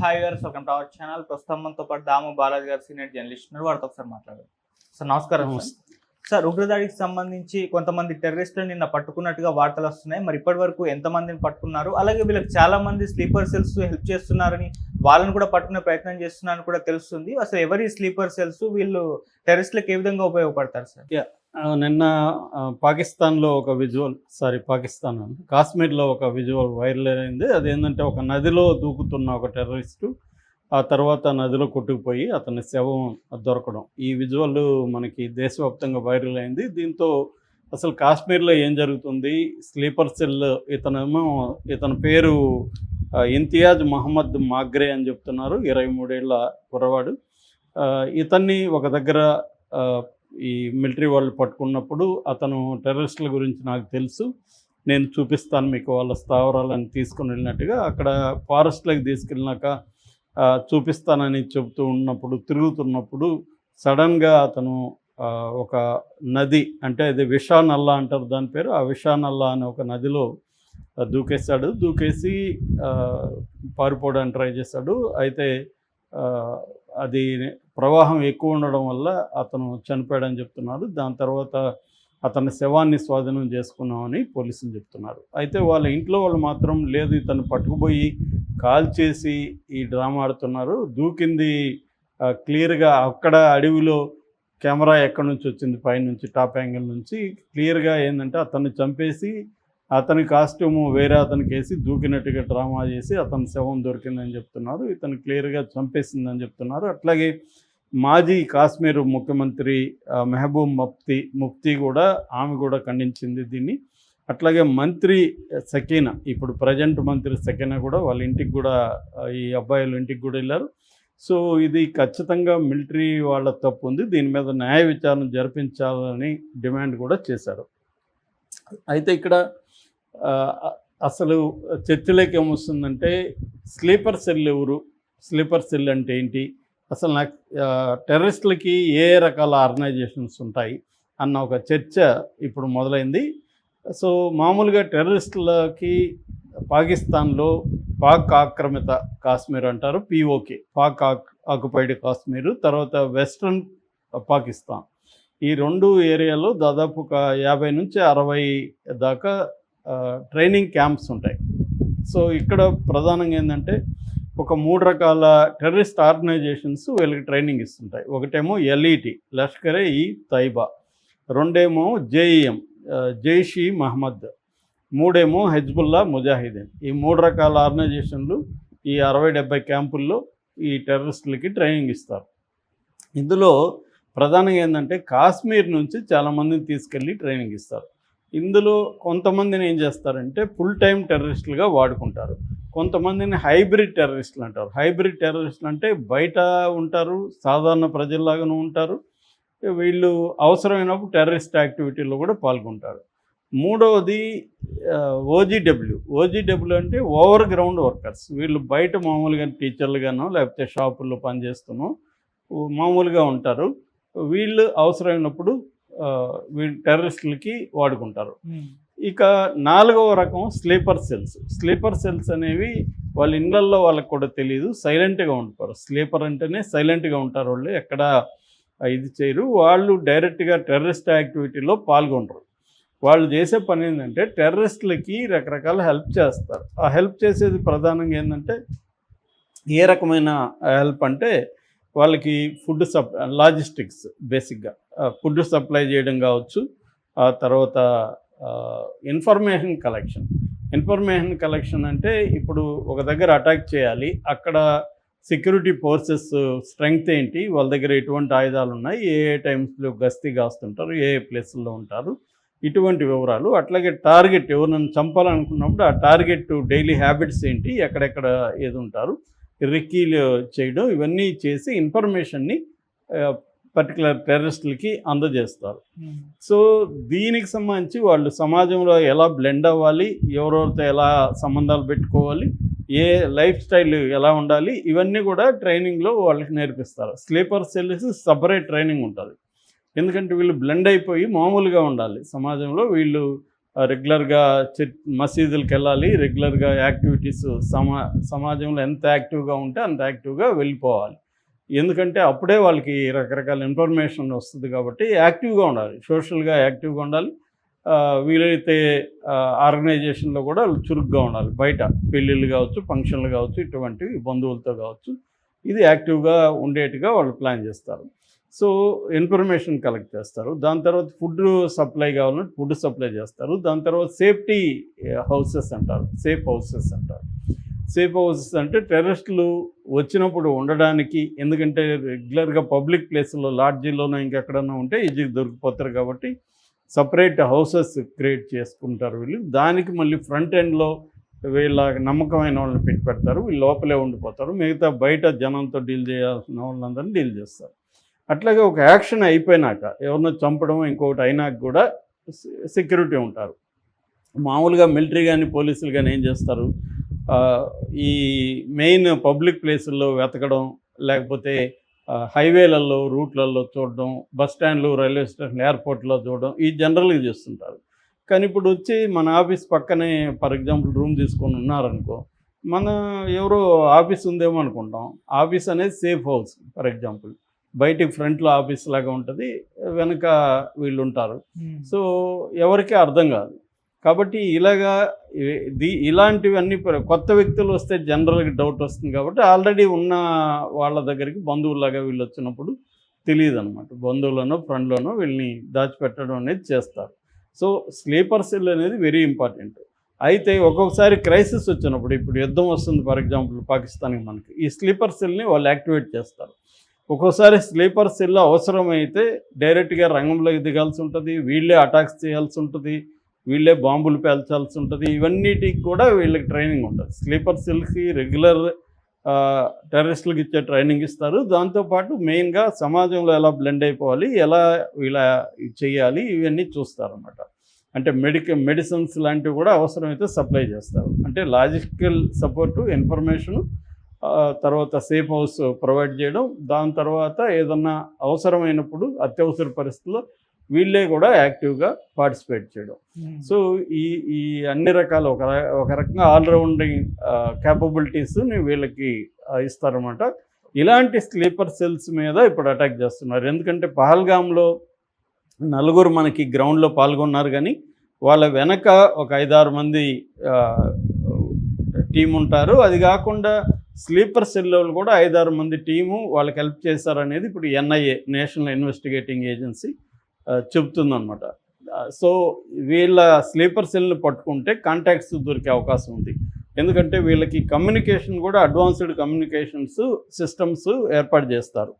Hi గారు, welcome to our channel. ప్రస్తుతం మనతో పాటు దాము బాలాజీ గారు సీనియర్ జర్నలిస్ట్ ఉన్నారు. వారితో ఒకసారి మాట్లాడారు. సార్ నమస్కారం. సార్, ఉగ్రదాడికి సంబంధించి కొంతమంది టెర్రరిస్టులు నిన్న పట్టుకున్నట్టుగా వార్తలు వస్తున్నాయి. మరి ఇప్పటి వరకు ఎంతమందిని పట్టుకున్నారు, అలాగే వీళ్ళకి చాలా మంది స్లీపర్ సెల్స్ హెల్ప్ చేస్తున్నారని, వాళ్ళని కూడా పట్టుకునే ప్రయత్నం చేస్తున్నారని కూడా తెలుస్తుంది. అసలు ఎవరి స్లీపర్ సెల్స్, వీళ్ళు టెర్రరిస్టులకు ఏ విధంగా ఉపయోగపడతారు సార్? నిన్న పాకిస్తాన్లో ఒక పాకిస్తాన్ కాశ్మీర్లో ఒక విజువల్ వైరల్ అయింది. అదేంటంటే ఒక నదిలో దూకుతున్న ఒక టెర్రరిస్టు ఆ తర్వాత నదిలో కొట్టుకుపోయి అతని శవం దొరకడం. ఈ విజువల్ మనకి దేశవ్యాప్తంగా వైరల్ అయింది. దీంతో అసలు కాశ్మీర్లో ఏం జరుగుతుంది, స్లీపర్ సెల్ ఇతని పేరు ఇంతియాజ్ మహమ్మద్ మాగ్రే అని చెప్తున్నారు. 23 ఏళ్ల కుర్రవాడు. ఇతన్ని ఒక దగ్గర ఈ మిలిటరీ వాళ్ళు పట్టుకున్నప్పుడు అతను టెర్రరిస్టుల గురించి నాకు తెలుసు, నేను చూపిస్తాను మీకు వాళ్ళ స్థావరాలను తీసుకుని వెళ్ళినట్టుగా అక్కడ ఫారెస్ట్లోకి తీసుకెళ్ళినాక చూపిస్తానని చెబుతూ ఉన్నప్పుడు తిరుగుతున్నప్పుడు సడన్గా అతను ఒక నది, అంటే అది విషానల్లా అంటారు దాని పేరు, ఆ విషానల్లా అనే ఒక నదిలో దూకేసి పారిపోవడానికి ట్రై చేశాడు. అయితే అది ప్రవాహం ఎక్కువ ఉండడం వల్ల అతను చనిపోయాడని చెప్తున్నారు. దాని తర్వాత అతని శవాన్ని స్వాధీనం చేసుకున్నామని పోలీసులు చెప్తున్నారు. అయితే వాళ్ళ ఇంట్లో వాళ్ళు మాత్రం లేదు, ఇతను పట్టుకుపోయి కాల్ చేసి ఈ డ్రామా ఆడుతున్నారు. దూకింది క్లియర్గా అక్కడ అడవిలో కెమెరా ఎక్కడి నుంచి వచ్చింది, పైనుంచి టాప్ యాంగిల్ నుంచి క్లియర్గా ఏంటంటే అతన్ని చంపేసి అతని కాస్ట్యూము వేరే అతనికి వేసి దూకినట్టుగా డ్రామా చేసి అతని శవం దొరికిందని చెప్తున్నారు. ఇతను క్లియర్గా చంపేసిందని చెప్తున్నారు. అట్లాగే మాజీ కాశ్మీర్ ముఖ్యమంత్రి మెహబూబ్ ముఫ్తీ కూడా ఆమె కూడా ఖండించింది దీన్ని. అట్లాగే మంత్రి సకీనా, ఇప్పుడు ప్రజెంట్ మంత్రి సకీనా కూడా వాళ్ళ ఇంటికి కూడా, ఈ అబ్బాయిల ఇంటికి కూడా వెళ్ళారు. సో ఇది ఖచ్చితంగా మిలిటరీ వాళ్ళ తప్పు ఉంది, దీని మీద న్యాయ విచారణ జరిపించాలని డిమాండ్ కూడా చేశారు. అయితే ఇక్కడ అసలు చర్చలోకి ఏమొస్తుందంటే స్లీపర్ సెల్ ఎవరు, స్లీపర్ సెల్ అంటే ఏంటి, అసలు నాకు టెర్రరిస్టులకి ఏ రకాల ఆర్గనైజేషన్స్ ఉంటాయి అన్న ఒక చర్చ ఇప్పుడు మొదలైంది. సో మామూలుగా టెర్రరిస్టులకి పాకిస్తాన్లో పాక్ ఆక్రమిత కాశ్మీర్ అంటారు, POK, పాక్ ఆక్యుపైడ్ కాశ్మీరు, తర్వాత వెస్ట్రన్ పాకిస్తాన్, ఈ 2 ఏరియాలో దాదాపు ఒక 50 నుంచి 60 దాకా ట్రైనింగ్ క్యాంప్స్ ఉంటాయి. సో ఇక్కడ ప్రధానంగా ఏంటంటే ఒక 3 రకాల టెర్రరిస్ట్ ఆర్గనైజేషన్స్ వీళ్ళకి ట్రైనింగ్ ఇస్తుంటాయి. ఒకటేమో LET, లష్కర్-e-తైబా, రెండేమో JEM, జైష్-ఈ-మహమ్మద్, మూడేమో హెజ్బుల్లా ముజాహిదీన్. ఈ 3 రకాల ఆర్గనైజేషన్లు ఈ 60-70 క్యాంపుల్లో ఈ టెర్రరిస్టులకి ట్రైనింగ్ ఇస్తారు. ఇందులో ప్రధానంగా ఏంటంటే కాశ్మీర్ నుంచి చాలామందిని తీసుకెళ్ళి ట్రైనింగ్ ఇస్తారు. ఇందులో కొంతమందిని ఏం చేస్తారంటే ఫుల్ టైం టెర్రరిస్టులుగా వాడుకుంటారు, కొంతమందిని హైబ్రిడ్ టెర్రరిస్టులు అంటారు. హైబ్రిడ్ టెర్రరిస్టులు అంటే బయట ఉంటారు, సాధారణ ప్రజల్లాగాను ఉంటారు, వీళ్ళు అవసరమైనప్పుడు టెర్రరిస్ట్ యాక్టివిటీలో కూడా పాల్గొంటారు. మూడవది OGW అంటే ఓవర్ గ్రౌండ్ వర్కర్స్. వీళ్ళు బయట మామూలుగా టీచర్లుగానో లేకపోతే షాపుల్లో పనిచేస్తూనో మామూలుగా ఉంటారు. వీళ్ళు అవసరమైనప్పుడు వీళ్ళు టెర్రరిస్టులకి వాడుకుంటారు. ఇక 4వ రకం స్లీపర్ సెల్స్ అనేవి వాళ్ళ ఇళ్ళల్లో వాళ్ళకి కూడా తెలియదు, సైలెంట్గా ఉంటారు. స్లీపర్ అంటేనే సైలెంట్గా ఉంటారు, వాళ్ళు ఎక్కడ ఇది చేయరు, వాళ్ళు డైరెక్ట్గా టెర్రరిస్ట్ యాక్టివిటీలో పాల్గొనరు. వాళ్ళు చేసే పని ఏంటంటే టెర్రరిస్టులకి రకరకాల హెల్ప్ చేస్తారు. ఆ హెల్ప్ చేసేది ప్రధానంగా ఏంటంటే ఏ రకమైన హెల్ప్ అంటే వాళ్ళకి ఫుడ్ లాజిస్టిక్స్, బేసిక్గా ఫుడ్ సప్లై చేయడం కావచ్చు, ఆ తర్వాత ఇన్ఫర్మేషన్ కలెక్షన్ అంటే ఇప్పుడు ఒక దగ్గర అటాక్ చేయాలి, అక్కడ సెక్యూరిటీ ఫోర్సెస్ స్ట్రెంగ్త్ ఏంటి, వాళ్ళ దగ్గర ఎటువంటి ఆయుధాలు ఉన్నాయి, ఏ టైమ్స్లో గస్తీ కాస్తుంటారు, ఏ ప్లేసుల్లో ఉంటారు, ఇటువంటి వివరాలు. అట్లాగే టార్గెట్, ఎవరినైనా చంపాలనుకున్నప్పుడు ఆ టార్గెట్ డైలీ హ్యాబిట్స్ ఏంటి, ఎక్కడెక్కడ ఏది ఉంటారు, రిక్కీలు చేయడం, ఇవన్నీ చేసి ఇన్ఫర్మేషన్ని పర్టికులర్ టెర్రరిస్టులకి అందజేస్తారు. సో దీనికి సంబంధించి వాళ్ళు సమాజంలో ఎలా బ్లెండ్ అవ్వాలి, ఎవరెవరితో ఎలా సంబంధాలు పెట్టుకోవాలి, ఏ లైఫ్ స్టైల్ ఎలా ఉండాలి, ఇవన్నీ కూడా ట్రైనింగ్లో వాళ్ళకి నేర్పిస్తారు. స్లీపర్ సెల్స్ సపరేట్ ట్రైనింగ్ ఉంటుంది, ఎందుకంటే వీళ్ళు బ్లెండ్ అయిపోయి మామూలుగా ఉండాలి సమాజంలో, వీళ్ళు రెగ్యులర్గా మసీదులకు వెళ్ళాలి, రెగ్యులర్గా యాక్టివిటీస్ సమాజంలో ఎంత యాక్టివ్గా ఉంటే అంత యాక్టివ్గా వెళ్ళిపోవాలి. ఎందుకంటే అప్పుడే వాళ్ళకి రకరకాల ఇన్ఫర్మేషన్ వస్తుంది కాబట్టి యాక్టివ్గా ఉండాలి, సోషల్గా యాక్టివ్గా ఉండాలి. వీలైతే ఆర్గనైజేషన్లో కూడా చురుగ్గా ఉండాలి. బయట పెళ్ళిళ్ళు కావచ్చు, ఫంక్షన్లు కావచ్చు, ఇటువంటివి బంధువులతో కావచ్చు, ఇది యాక్టివ్గా ఉండేట్టుగా వాళ్ళు ప్లాన్ చేస్తారు. సో ఇన్ఫర్మేషన్ కలెక్ట్ చేస్తారు. దాని తర్వాత ఫుడ్ సప్లై కావాలంటే ఫుడ్ సప్లై చేస్తారు. దాని తర్వాత సేఫ్టీ హౌసెస్ అంటారు, సేఫ్ హౌసెస్ అంటారు. సేఫ్ హౌసెస్ అంటే టెర్రరిస్టులు వచ్చినప్పుడు ఉండడానికి, ఎందుకంటే రెగ్యులర్గా పబ్లిక్ ప్లేస్లో లాడ్జీలోనో ఇంకెక్కడన్నా ఉంటే ఈజీగా దొరికిపోతారు కాబట్టి సపరేట్ హౌసెస్ క్రియేట్ చేసుకుంటారు వీళ్ళు. దానికి మళ్ళీ ఫ్రంట్ ఎండ్లో వీళ్ళ నమ్మకమైన వాళ్ళని పెడతారు. వీళ్ళు లోపలే ఉండిపోతారు, మిగతా బయట జనంతో డీల్ చేయాల్సిన వాళ్ళందరినీ డీల్ చేస్తారు. అట్లాగే ఒక యాక్షన్ అయిపోయినాక, ఎవరినో చంపడం ఇంకొకటి అయినాక కూడా సెక్యూరిటీ ఉంటారు. మామూలుగా మిలిటరీ కానీ పోలీసులు కానీ ఏం చేస్తారు, ఈ మెయిన్ పబ్లిక్ ప్లేసుల్లో వెతకడం, లేకపోతే హైవేలలో రూట్లలో చూడడం, బస్ స్టాండ్లు, రైల్వే స్టేషన్, ఎయిర్పోర్ట్లో చూడడం, ఈ జనరల్గా చేస్తుంటారు. కానీ ఇప్పుడు వచ్చి మన ఆఫీస్ పక్కనే ఫర్ ఎగ్జాంపుల్ రూమ్ తీసుకొని ఉన్నారనుకో, మన ఎవరో ఆఫీస్ ఉందేమో అనుకుంటాం. ఆఫీస్ అనేది సేఫ్ హౌస్. ఫర్ ఎగ్జాంపుల్ బయటికి ఫ్రంట్లో ఆఫీస్ లాగా ఉంటుంది, వెనక వీళ్ళు ఉంటారు. సో ఎవరికీ అర్థం కాదు. కాబట్టి ఇలాంటివన్నీ కొత్త వ్యక్తులు వస్తే జనరల్గా డౌట్ వస్తుంది. కాబట్టి ఆల్రెడీ ఉన్న వాళ్ళ దగ్గరికి బంధువులాగా వీళ్ళు వచ్చినప్పుడు తెలియదు అనమాట, బంధువులనో ఫ్రెండ్లోనో వీళ్ళని దాచిపెట్టడం అనేది చేస్తారు. సో స్లీపర్ సెల్ అనేది వెరీ ఇంపార్టెంట్. అయితే ఒక్కొక్కసారి క్రైసిస్ వచ్చినప్పుడు, ఇప్పుడు యుద్ధం వస్తుంది ఫర్ ఎగ్జాంపుల్ పాకిస్తాన్కి, మనకి ఈ స్లీపర్ సెల్ని వాళ్ళు యాక్టివేట్ చేస్తారు. ఒక్కోసారి స్లీపర్ సెల్ అవసరమైతే డైరెక్ట్గా రంగంలోకి దిగాల్సి ఉంటుంది, వీళ్ళే అటాక్స్ చేయాల్సి ఉంటుంది, వీళ్ళే బాంబులు పేల్చాల్సి ఉంటుంది. ఇవన్నిటికి కూడా వీళ్ళకి ట్రైనింగ్ ఉంటుంది. స్లీపర్ సెల్కి రెగ్యులర్ టెర్రరిస్టులకు ఇచ్చే ట్రైనింగ్ ఇస్తారు. దాంతోపాటు మెయిన్గా సమాజంలో ఎలా బ్లెండ్ అయిపోవాలి, ఎలా ఇలా చేయాలి, ఇవన్నీ చూస్తారన్నమాట. అంటే మెడిసిన్స్ లాంటివి కూడా అవసరమైతే సప్లై చేస్తారు. అంటే లాజిస్టికల్ సపోర్టు, ఇన్ఫర్మేషను, తర్వాత సేఫ్ హౌస్ ప్రొవైడ్ చేయడం, దాని తర్వాత ఏదన్నా అవసరమైనప్పుడు అత్యవసర పరిస్థితుల్లో వీళ్ళే కూడా యాక్టివ్గా పార్టిసిపేట్ చేయడం. సో ఈ అన్ని రకాల ఒక రకంగా ఆల్రౌండింగ్ క్యాపబిలిటీస్ని వీళ్ళకి ఇస్తారన్నమాట. ఇలాంటి స్లీపర్ సెల్స్ మీద ఇప్పుడు అటాక్ చేస్తున్నారు. ఎందుకంటే పహల్గామ్లో 4 మనకి గ్రౌండ్లో పాల్గొన్నారు, కానీ వాళ్ళ వెనక ఒక 5-6 మంది టీం ఉంటారు. అది కాకుండా స్లీపర్ సెల్లో కూడా 5-6 మంది టీము వాళ్ళకి హెల్ప్ చేశారనేది ఇప్పుడు NIA, నేషనల్ ఇన్వెస్టిగేటింగ్ ఏజెన్సీ చెబుతుందన్నమాట. సో వీళ్ళ స్లీపర్ సెల్ని పట్టుకుంటే కాంటాక్ట్స్ దొరికే అవకాశం ఉంది. ఎందుకంటే వీళ్ళకి కమ్యూనికేషన్ కూడా అడ్వాన్స్డ్ కమ్యూనికేషన్స్ సిస్టమ్స్ ఏర్పాటు చేస్తారు.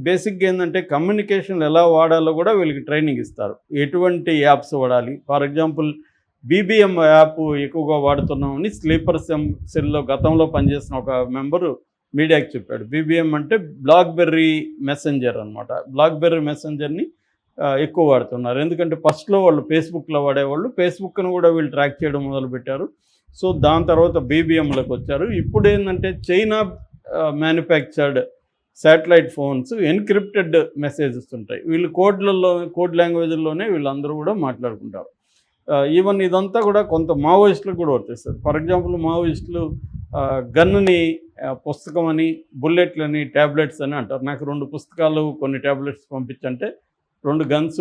బేసిక్గా ఏంటంటే కమ్యూనికేషన్లు ఎలా వాడాలో కూడా వీళ్ళకి ట్రైనింగ్ ఇస్తారు. ఎటువంటి యాప్స్ వాడాలి, ఫర్ ఎగ్జాంపుల్ BBM యాప్ ఎక్కువగా వాడుతున్నామని స్లీపర్ సెల్లో గతంలో పనిచేసిన ఒక మెంబరు మీడియాకి చెప్పాడు. BBM అంటే బ్లాక్బెర్రీ మెసెంజర్ అనమాట. బ్లాక్బెర్రీ మెసెంజర్ని ఎక్కువ వాడుతున్నారు. ఎందుకంటే ఫస్ట్లో వాళ్ళు ఫేస్బుక్లో వాడేవాళ్ళు, ఫేస్బుక్ను కూడా వీళ్ళు ట్రాక్ చేయడం మొదలుపెట్టారు. సో దాని తర్వాత BBMలోకి వచ్చారు. ఇప్పుడు ఏంటంటే China manufactured satellite phones encrypted messages ఉంటాయి. వీళ్ళు కోడ్ లాంగ్వేజ్లోనే వీళ్ళందరూ కూడా మాట్లాడుకుంటారు. ఈవెన్ ఇదంతా కూడా కొంత మావోయిస్టులకు కూడా వర్తిస్తుంది. ఫర్ ఎగ్జాంపుల్ మావోయిస్టులు గన్నుని పుస్తకం అని, బుల్లెట్లని ట్యాబ్లెట్స్ అని అంటారు. నాకు 2 పుస్తకాలు కొన్ని ట్యాబ్లెట్స్ పంపించంటే 2 గన్స్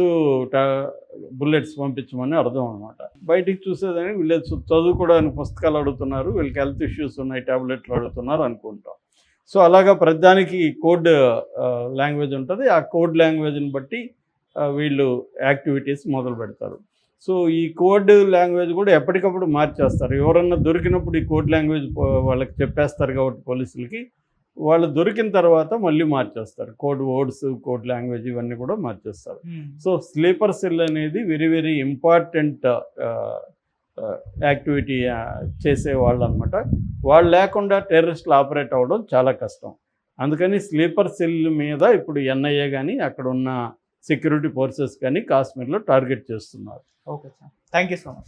బుల్లెట్స్ పంపించమని అర్థం అనమాట. బయటికి చూసేదని వీళ్ళు చదువుకోవడానికి పుస్తకాలు అడుగుతున్నారు, వీళ్ళకి హెల్త్ ఇష్యూస్ ఉన్నాయి, ట్యాబ్లెట్లు అడుగుతున్నారు అనుకుంటాం. సో అలాగా ప్రతిదానికి కోడ్ లాంగ్వేజ్ ఉంటుంది. ఆ కోడ్ లాంగ్వేజ్ని బట్టి వీళ్ళు యాక్టివిటీస్ మొదలు పెడతారు. సో ఈ కోడ్ లాంగ్వేజ్ కూడా ఎప్పటికప్పుడు మార్చేస్తారు. ఎవరన్నా దొరికినప్పుడు ఈ కోడ్ లాంగ్వేజ్ వాళ్ళకి చెప్పేస్తారు కాబట్టి పోలీసులకి, వాళ్ళు దొరికిన తర్వాత మళ్ళీ మార్చేస్తారు. కోడ్ వర్డ్స్, కోడ్ లాంగ్వేజ్ ఇవన్నీ కూడా మార్చేస్తారు. సో స్లీపర్ సెల్ అనేది వెరీ వెరీ ఇంపార్టెంట్ యాక్టివిటీ చేసేవాళ్ళు అనమాట. వాళ్ళు లేకుండా టెర్రరిస్టులు ఆపరేట్ అవ్వడం చాలా కష్టం. అందుకని స్లీపర్ సెల్ మీద ఇప్పుడు NIA కానీ అక్కడ ఉన్న సెక్యూరిటీ ఫోర్సెస్ కానీ కాశ్మీర్లో టార్గెట్ చేస్తున్నారు. Okay sir, thank you so much.